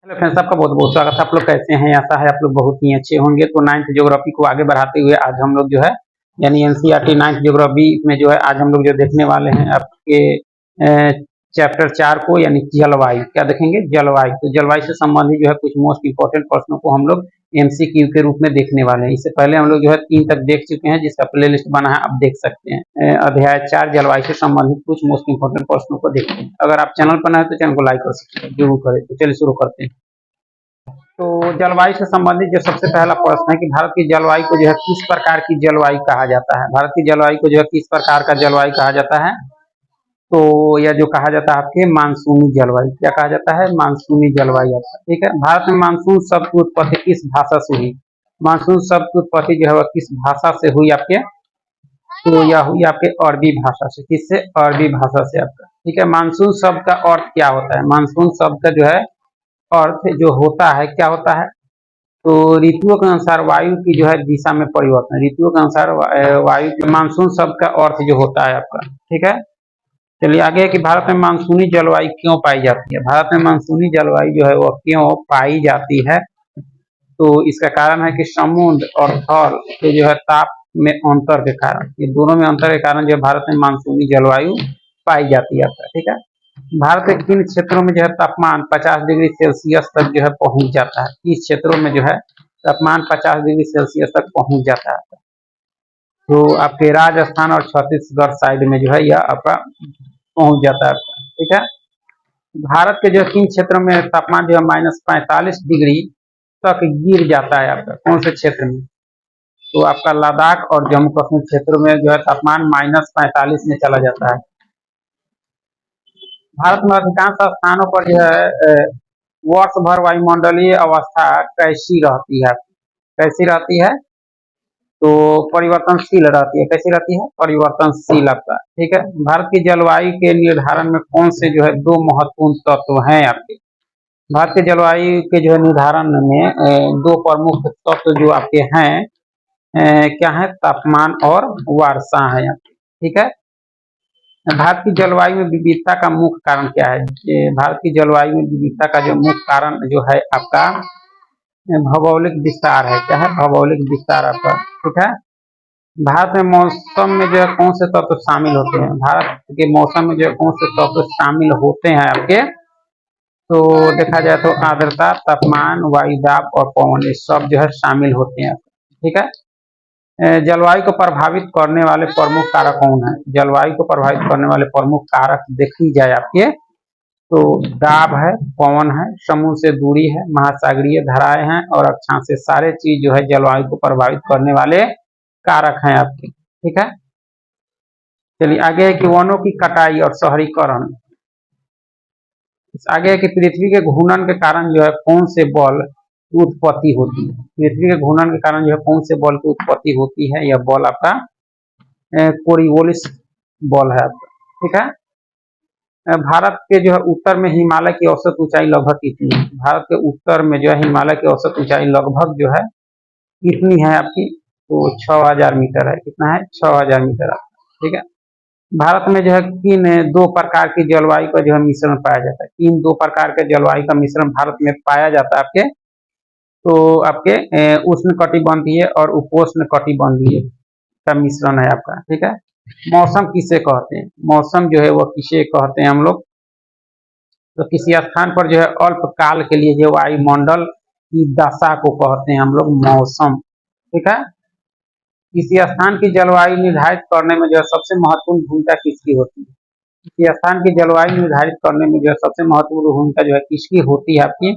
Hello friends, आपका बहुत बहुत स्वागत है। आप लोग कैसे हैं? आशा है आप लोग बहुत ही अच्छे होंगे। तो नाइन्थ ज्योग्राफी को आगे बढ़ाते हुए आज हम लोग जो है यानी एनसीईआरटी नाइन्थ ज्योग्राफी में जो है आज हम लोग जो देखने वाले हैं आपके चैप्टर 4 को, यानी जलवायु। क्या देखेंगे? जलवायु। तो जलवायु से संबंधित जो है कुछ मोस्ट इंपोर्टेंट प्रश्नों को हम लोग एमसीक्यू के रूप में देखने वाले हैं। इससे पहले हम लोग जो है 3 तक देख चुके हैं, जिसका प्ले लिस्ट बना है, आप देख सकते हैं। अध्याय 4 जलवायु से संबंधित कुछ मोस्ट इंपोर्टेंट प्रश्नों को देखते हैं। अगर आप चैनल पर नए हैं तो चैनल को लाइक और सब्सक्राइब जरूर करें। तो चलिए शुरू करते हैं। तो जलवायु से संबंधित जो सबसे पहला प्रश्न है कि भारत की जलवायु को जो है किस प्रकार की जलवायु कहा जाता है? भारत की जलवायु को जो है किस प्रकार का जलवायु कहा जाता है? तो यह जो कहा जाता है आपके मानसूनी जलवायु। क्या कहा जाता है? मानसूनी जलवायु। ठीक है। भारत में मानसून शब्द की उत्पत्ति किस भाषा से हुई? मानसून शब्द की उत्पत्ति जो है वह किस भाषा से हुई आपके? तो यह हुई आपके अरबी भाषा से। किससे? अरबी भाषा से आपका। ठीक है। मानसून शब्द का अर्थ क्या होता है? मानसून शब्द का जो है अर्थ जो होता है, क्या होता है? तो ऋतुओं के अनुसार वायु की जो है दिशा में परिवर्तन। ऋतुओं के अनुसार वायु के मानसून शब्द का अर्थ जो होता है आपका। ठीक है। चलिए आगे है कि भारत में मानसूनी जलवायु क्यों पाई जाती है? भारत में मानसूनी जलवायु जो है वो क्यों पाई जाती है? तो इसका कारण है कि समुद्र और थल के जो है ताप में अंतर के कारण, ये दोनों में अंतर के कारण जो है भारत में मानसूनी जलवायु पाई जाती है। ठीक है। भारत के किन क्षेत्रों में जो है तापमान 50 डिग्री सेल्सियस तक जो है पहुंच जाता है? किस क्षेत्रों में जो है तापमान 50 डिग्री सेल्सियस तक पहुंच जाता है? तो आपके राजस्थान और छत्तीसगढ़ साइड में जो है यह आपका पहुंच जाता है। ठीक है। भारत के जो किन क्षेत्रों में तापमान जो है -45 डिग्री तक गिर जाता है आपका? कौन से क्षेत्र में? तो आपका लद्दाख और जम्मू कश्मीर क्षेत्रों में जो है तापमान -45 में चला जाता है। भारत में अधिकांश स्थानों पर जो है वर्ष भर वायुमंडलीय अवस्था कैसी रहती है? कैसी रहती है? तो परिवर्तनशील रहती है। कैसी रहती है? परिवर्तनशील आपका। ठीक है। भारत की जलवायु के निर्धारण में कौन से जो है 2 महत्वपूर्ण तत्व हैं आपके? भारत के जलवायु के जो है निर्धारण में 2 प्रमुख तत्व जो आपके हैं, क्या है? तापमान और वर्षा है आपके। ठीक है। भारत की जलवायु में विविधता का मुख्य कारण क्या है? भारत की जलवायु में विविधता का जो मुख्य कारण जो है आपका भौगोलिक विस्तार है। क्या है? भौगोलिक विस्तार आपका। ठीक है। भारत में मौसम में जो है कौन से तत्व शामिल होते हैं? भारत के मौसम में जो है कौन से तत्व शामिल होते हैं आपके? तो देखा जाए तो आर्द्रता, तापमान, वायुदाब और पवन, ये सब जो है शामिल होते हैं। ठीक है। जलवायु को प्रभावित करने वाले प्रमुख कारक कौन है? जलवायु को प्रभावित करने वाले प्रमुख कारक देखी जाए आपके तो दाब है, पवन है, समुद्र से दूरी है, महासागरीय धाराएं हैं और अक्षांश से। सारे चीज जो है जलवायु को प्रभावित करने वाले कारक हैं आपके। ठीक है। चलिए आगे है कि वनों की कटाई और शहरीकरण। आगे है कि पृथ्वी के घूर्णन के कारण जो है कौन से बल की उत्पत्ति होती है? पृथ्वी के घूर्णन के कारण जो है कौन से बल की उत्पत्ति होती है? यह बल आपका कोरियोलिस बल है आपका। ठीक है। भारत के जो है उत्तर में हिमालय की औसत ऊंचाई लगभग कितनी है? भारत के उत्तर में जो है हिमालय की औसत ऊंचाई लगभग जो है कितनी है आपकी? तो 6000 मीटर है। कितना है? 6000 मीटर आपका। ठीक है। भारत में जो है किन 2 प्रकार की जलवायु का जो है मिश्रण पाया जाता है? किन 2 प्रकार के जलवायु का मिश्रण भारत में पाया जाता है आपके? तो आपके उष्ण कटिबंधीय और उपोष्ण कटिबंधीय का मिश्रण है आपका। ठीक है। मौसम किसे कहते हैं? मौसम जो है वो किसे कहते हैं हम लोग? तो किसी स्थान पर जो है अल्पकाल के लिए जो वायुमंडल की दशा को कहते हैं हम लोग मौसम। ठीक है। किसी स्थान की जलवायु निर्धारित करने में जो है सबसे महत्वपूर्ण भूमिका किसकी होती है? किसी स्थान की जलवायु निर्धारित करने में जो है सबसे महत्वपूर्ण भूमिका जो है किसकी होती है आपकी?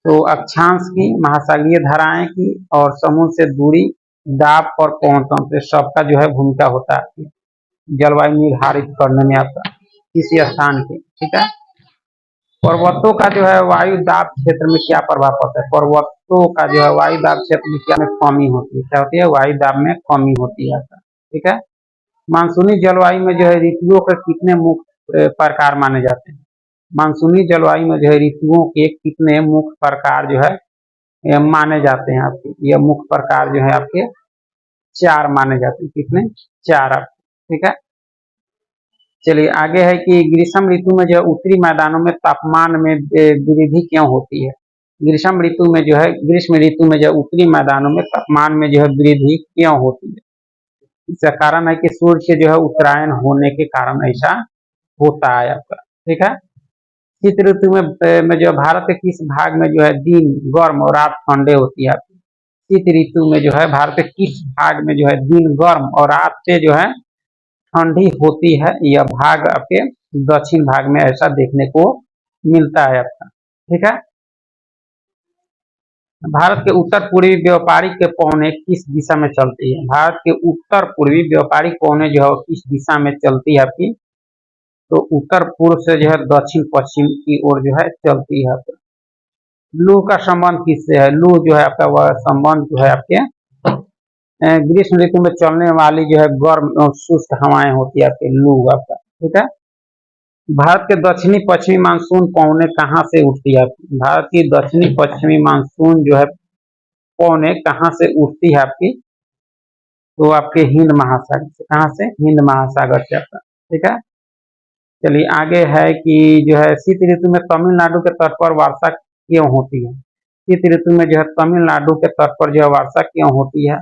तो अक्षांश की, महासागरीय धाराएं की और समुद्र से दूरी, दाब और पवन तंत्र, सबका जो है भूमिका होता है जलवायु निर्धारित करने में आपका किसी स्थान की। ठीक है। पर्वतों का जो है वायु दाब क्षेत्र में क्या प्रभाव पड़ता है? पर्वतों का जो है वायु दाब क्षेत्र में क्या में कमी होती है? क्या होती है? वायु दाब में कमी होती है। ठीक है। मानसूनी जलवायु में जो है ऋतुओं के कितने मुख्य प्रकार माने जाते हैं? मानसूनी जलवायु में जो है ऋतुओं के कितने मुख्य प्रकार जो है माने जाते हैं आपके? ये मुख्य प्रकार जो है आपके 4 माने जाते हैं। कितने? 4 आपके। ठीक है। चलिए आगे है कि ग्रीष्म ऋतु में जो है उत्तरी मैदानों में तापमान में वृद्धि क्यों होती है। ग्रीष्म ऋतु में जो है ग्रीष्म ऋतु में जो उत्तरी मैदानों में तापमान में जो है वृद्धि क्यों होती है। इसका कारण है कि सूर्य के जो है उत्तरायण होने के कारण ऐसा होता है आपका। ठीक है। शीत ऋतु में जो भारत के किस भाग में जो है दिन गर्म और रात ठंडे होती है आपकी। शीत ऋतु में जो है भारत के किस भाग में जो है दिन गर्म और रात से जो है ठंडी होती है। यह भाग आपके दक्षिण भाग में ऐसा देखने को मिलता है आपका। ठीक है। भारत के उत्तर पूर्वी व्यापारिक पौने किस दिशा में चलती है। भारत के उत्तर पूर्वी व्यापारिक पौने जो है किस दिशा में चलती है आपकी। तो उत्तर पूर्व से जो है दक्षिण पश्चिम की ओर जो है चलती है। लू का संबंध किससे है। लू जो है आपका वह संबंध जो है आपके ग्रीष्म ऋतु में चलने वाली जो है गर्म और शुष्क हवाएं होती है आपके लू आपका। ठीक है। भारत के दक्षिणी पश्चिमी मानसून पौने कहाँ से उठती है। भारत की दक्षिणी पश्चिमी मानसून जो है पौने कहाँ से उठती है आपकी। तो आपके हिंद महासागर से। कहाँ से। हिंद महासागर से आपका। ठीक है। चलिए आगे है कि जो है शीत ऋतु में तमिलनाडु के तट पर वर्षा क्यों होती है। शीत ऋतु में जो है तमिलनाडु के तट पर जो है वर्षा क्यों होती है।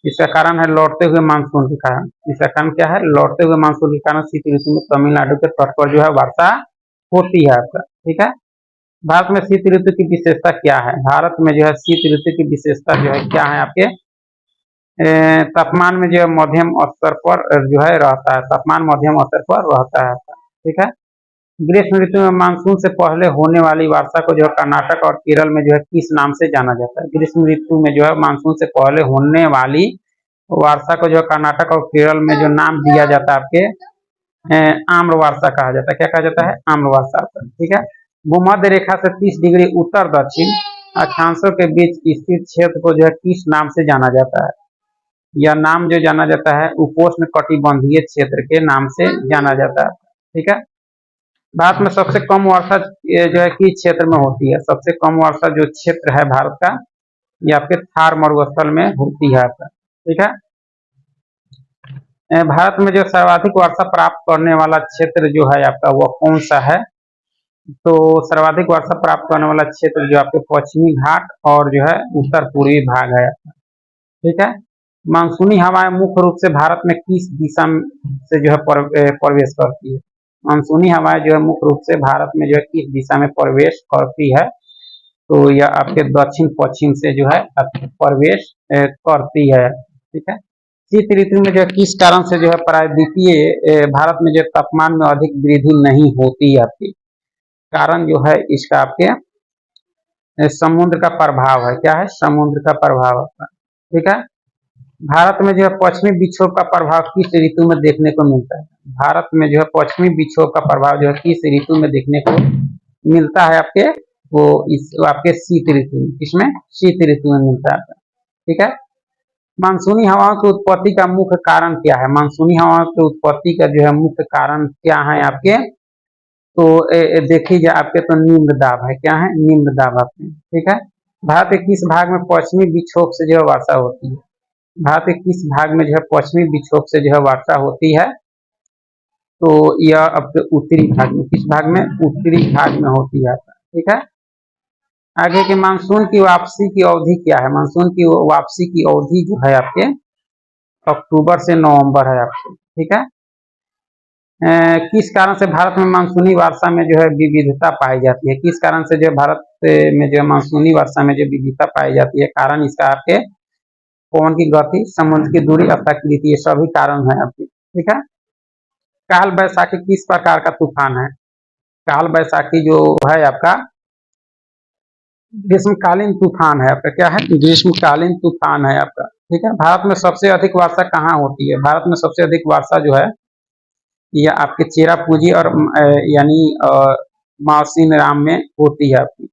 इसका कारण है लौटते हुए मानसून के कारण। इसका कारण क्या है। लौटते हुए मानसून के कारण शीत ऋतु में तमिलनाडु के तट पर जो है वर्षा होती है आपका। ठीक है। भारत में शीत ऋतु की विशेषता क्या है। भारत में जो है शीत ऋतु की विशेषता जो है क्या है आपके तापमान में जो है मध्यम स्तर पर जो है रहता है। तापमान मध्यम स्तर पर रहता है। ठीक है। ग्रीष्म ऋतु में मानसून से पहले होने वाली वर्षा को जो है कर्नाटक और केरल में जो है किस नाम से जाना जाता है। ग्रीष्म ऋतु में जो है मानसून से पहले होने वाली वर्षा को जो है कर्नाटक और केरल में जो नाम दिया जाता है आपके आम्र वर्षा कहा जाता है। क्या कहा जाता है। आम्र वर्षा। ठीक है। भूमध्य रेखा से 30 डिग्री उत्तर दक्षिण अक्षांशों के बीच स्थित क्षेत्र को जो है किस नाम से जाना जाता है। यह नाम जो जाना जाता है उपोष्ण कटिबंधीय क्षेत्र के नाम से जाना जाता है। ठीक है। भारत में सबसे कम वर्षा जो है किस क्षेत्र में होती है। सबसे कम वर्षा जो क्षेत्र है भारत का ये आपके थार मरुस्थल में होती है आपका। ठीक है। भारत में जो सर्वाधिक वर्षा प्राप्त करने वाला क्षेत्र जो है आपका वह कौन सा है। तो सर्वाधिक वर्षा प्राप्त करने वाला क्षेत्र जो आपके पश्चिमी घाट और जो है उत्तर पूर्वी भाग है। ठीक है। मानसूनी हवाएं मुख्य रूप से भारत में किस दिशा से जो है प्रवेश करती है। मानसूनी हवाएं जो है मुख्य रूप से भारत में जो है किस दिशा में प्रवेश करती है। तो यह आपके दक्षिण पश्चिम से जो है प्रवेश करती है। ठीक है। शीत ऋतु में जो है किस कारण से जो है प्रायद्वीपीय भारत में जो तापमान में अधिक वृद्धि नहीं होती है आपकी। कारण जो है इसका आपके समुद्र का प्रभाव है। क्या है। समुद्र का प्रभाव आपका। ठीक है। भारत में जो है पश्चिमी विक्षोभ का प्रभाव किस ऋतु में देखने को मिलता है। भारत में जो है पश्चिमी विक्षोभ का प्रभाव जो है किस ऋतु में देखने को मिलता है आपके वो इस आपके शीत ऋतु में। किसमें। शीत ऋतु में मिलता है। ठीक है। मानसूनी हवाओं की उत्पत्ति का मुख्य कारण क्या है। मानसूनी हवाओं की उत्पत्ति का जो है मुख्य कारण क्या है आपके। तो देखिए आपके तो निम्न दाब है। क्या है। निम्न दाब आपके। ठीक है। भारत के किस भाग में पश्चिमी विक्षोभ से जो है वर्षा होती है। भारत के किस भाग में जो है पश्चिमी विक्षोभ से जो है वर्षा होती है। तो यह आपके उत्तरी भाग में। किस भाग में। उत्तरी भाग में होती है। ठीक है। आगे के मानसून की वापसी की अवधि क्या है। मानसून की वापसी की अवधि जो है आपके अक्टूबर से नवंबर है आपके। ठीक है। किस कारण से भारत में मानसूनी वर्षा में जो है विविधता पाई जाती है। किस कारण से जो भारत में जो मानसूनी वर्षा में जो विविधता पाई जाती है। कारण इसका आपके पवन की गति समुद्र की दूरी अर्थाकृति ये सभी कारण है आपके। ठीक है। काल बैसाखी किस प्रकार का तूफान है। काल बैसाखी जो है आपका ग्रीष्मकालीन तूफान है आपका। क्या है। ग्रीष्मकालीन तूफान है आपका। ठीक है। भारत में सबसे अधिक वर्षा कहाँ होती है। भारत में सबसे अधिक वर्षा जो है यह आपके चेरापूंजी और यानी मौसिन राम में होती है आपकी।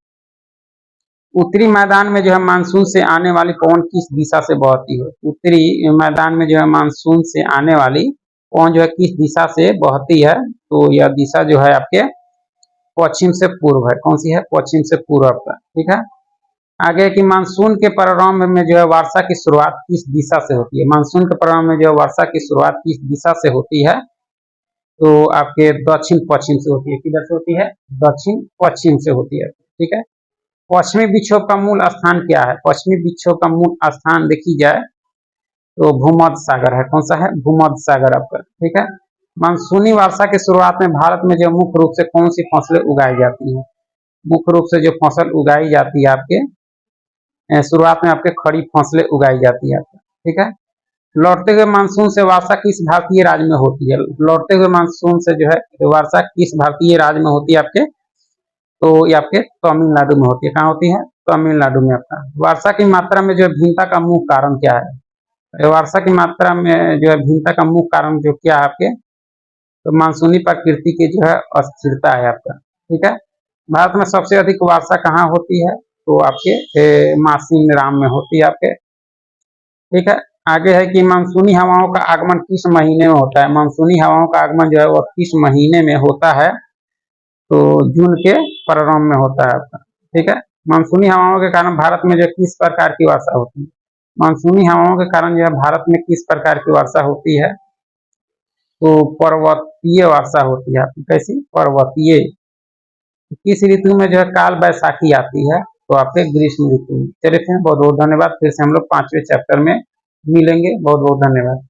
उत्तरी मैदान में जो है मानसून से आने वाली पवन किस दिशा से बहती है। उत्तरी मैदान में जो है मानसून से आने वाली पवन जो है किस दिशा से बहती है। तो यह दिशा जो है आपके पश्चिम से पूर्व है। कौन सी है। पश्चिम से पूर्व का। ठीक है। आगे कि मानसून के प्रारंभ में जो है वर्षा की शुरुआत किस दिशा से होती है। मानसून के प्रारंभ में जो है वर्षा की शुरुआत किस दिशा से होती है। तो आपके दक्षिण पश्चिम से होती है। किधर से होती है? दक्षिण पश्चिम से होती है। ठीक है। पश्चिमी विक्षोभ का मूल स्थान क्या है? पश्चिमी विक्षोभ का मूल स्थान देखी जाए तो भूमध्य सागर है। कौन सा है? भूमध्य सागर आपका। ठीक है। मानसूनी वर्षा की शुरुआत में भारत में जो मुख्य रूप से कौन सी फसलें उगाई जाती हैं? मुख्य रूप से जो फसल उगाई जाती है आपके शुरुआत में आपके खड़ी फसलें उगाई जाती है आपका। ठीक है। लौटते हुए मानसून से वर्षा किस भारतीय राज्य में होती है? लौटते हुए मानसून से जो है वर्षा किस भारतीय राज्य में होती है आपके? तो ये आपके तमिलनाडु में होती है। कहाँ होती है? तमिलनाडु में आपका। वर्षा की मात्रा में जो है भिन्नता का मुख्य कारण क्या है? वर्षा की मात्रा में जो है भिन्नता का मुख्य कारण जो क्या है आपके? तो मानसूनी प्रकृति की जो है अस्थिरता है आपका। ठीक है। भारत में सबसे अधिक वर्षा कहाँ होती है? तो आपके मासिनराम में होती है आपके। ठीक है। आगे है कि मानसूनी हवाओं का आगमन किस महीने में होता है? मानसूनी हवाओं का आगमन जो है वो किस महीने में होता है? तो जून के प्रारंभ में होता है आपका। ठीक है। मानसूनी हवाओं के कारण भारत में जो किस प्रकार की वर्षा होती है? मानसूनी हवाओं के कारण जो है भारत में किस प्रकार की वर्षा होती है? तो पर्वतीय वर्षा होती है आपकी। कैसी? पर्वतीय। किस ऋतु में जो है काल बैसाखी आती है? तो आपके ग्रीष्म ऋतु में। चलिए बहुत बहुत धन्यवाद। फिर से हम लोग 5वें चैप्टर में मिलेंगे। बहुत बहुत धन्यवाद।